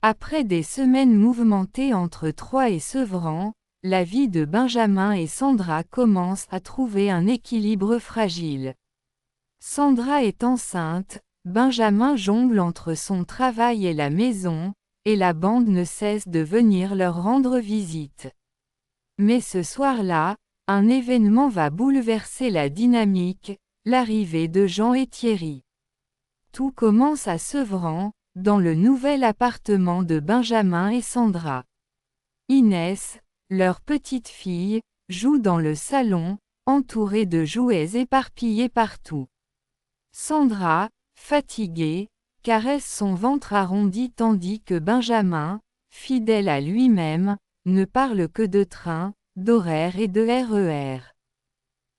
Après des semaines mouvementées entre Troyes et Sevran, la vie de Benjamin et Sandra commence à trouver un équilibre fragile. Sandra est enceinte, Benjamin jongle entre son travail et la maison, et la bande ne cesse de venir leur rendre visite. Mais ce soir-là, un événement va bouleverser la dynamique, l'arrivée de Jean et Thierry. Tout commence à Sevran, dans le nouvel appartement de Benjamin et Sandra. Inès, leur petite fille, joue dans le salon, entourée de jouets éparpillés partout. Sandra, fatiguée, caresse son ventre arrondi tandis que Benjamin, fidèle à lui-même, ne parle que de train, d'horaire et de RER.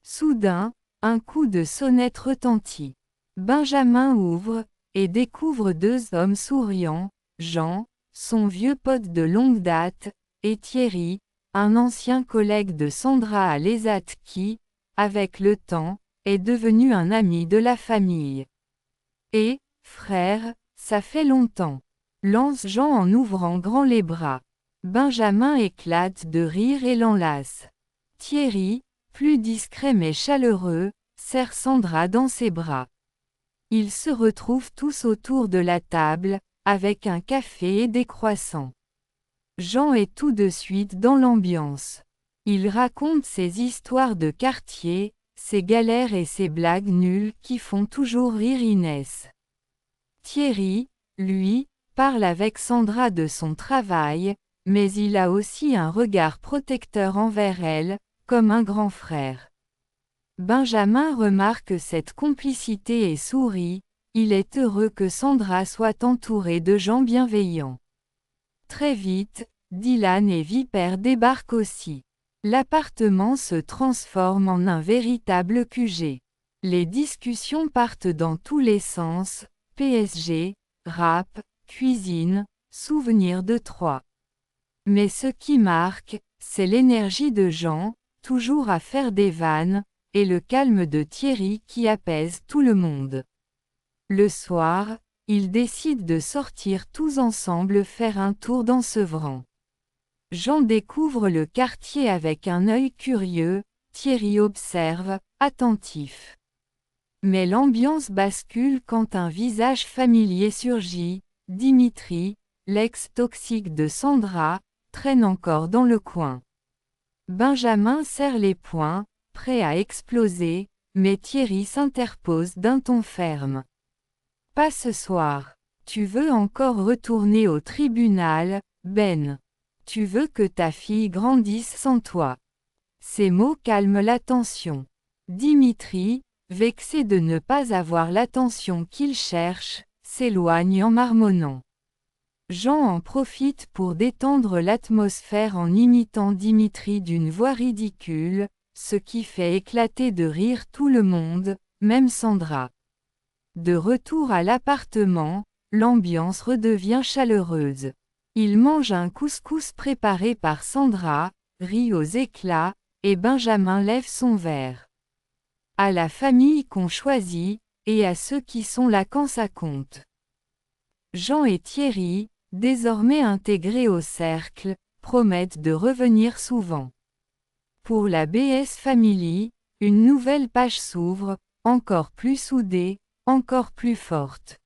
Soudain, un coup de sonnette retentit. Benjamin ouvre, et découvre deux hommes souriants, Jean, son vieux pote de longue date, et Thierry, un ancien collègue de Sandra à l'ESAT qui, avec le temps, est devenu un ami de la famille. Et, frère, ça fait longtemps, lance Jean en ouvrant grand les bras. Benjamin éclate de rire et l'enlace. Thierry, plus discret mais chaleureux, serre Sandra dans ses bras. Ils se retrouvent tous autour de la table, avec un café et des croissants. Jean est tout de suite dans l'ambiance. Il raconte ses histoires de quartier, ses galères et ses blagues nulles qui font toujours rire Inès. Thierry, lui, parle avec Sandra de son travail, mais il a aussi un regard protecteur envers elle, comme un grand frère. Benjamin remarque cette complicité et sourit, il est heureux que Sandra soit entourée de gens bienveillants. Très vite, Dylan et Vipère débarquent aussi. L'appartement se transforme en un véritable QG. Les discussions partent dans tous les sens, PSG, rap, cuisine, souvenirs de Troyes. Mais ce qui marque, c'est l'énergie de Jean, toujours à faire des vannes, et le calme de Thierry qui apaise tout le monde. Le soir, ils décident de sortir tous ensemble faire un tour dans Sevran. Jean découvre le quartier avec un œil curieux, Thierry observe, attentif. Mais l'ambiance bascule quand un visage familier surgit, Dimitri, l'ex toxique de Sandra, traîne encore dans le coin. Benjamin serre les poings, prêt à exploser, mais Thierry s'interpose d'un ton ferme. Pas ce soir. Tu veux encore retourner au tribunal, Ben. Tu veux que ta fille grandisse sans toi. Ces mots calment la tension. Dimitri, vexé de ne pas avoir l'attention qu'il cherche, s'éloigne en marmonnant. Jean en profite pour détendre l'atmosphère en imitant Dimitri d'une voix ridicule, ce qui fait éclater de rire tout le monde, même Sandra. De retour à l'appartement, l'ambiance redevient chaleureuse. Ils mangent un couscous préparé par Sandra, rit aux éclats, et Benjamin lève son verre. À la famille qu'on choisit, et à ceux qui sont là quand ça compte. Jean et Thierry, désormais intégrés au cercle, promettent de revenir souvent. Pour la BS Family, une nouvelle page s'ouvre, encore plus soudée, encore plus forte.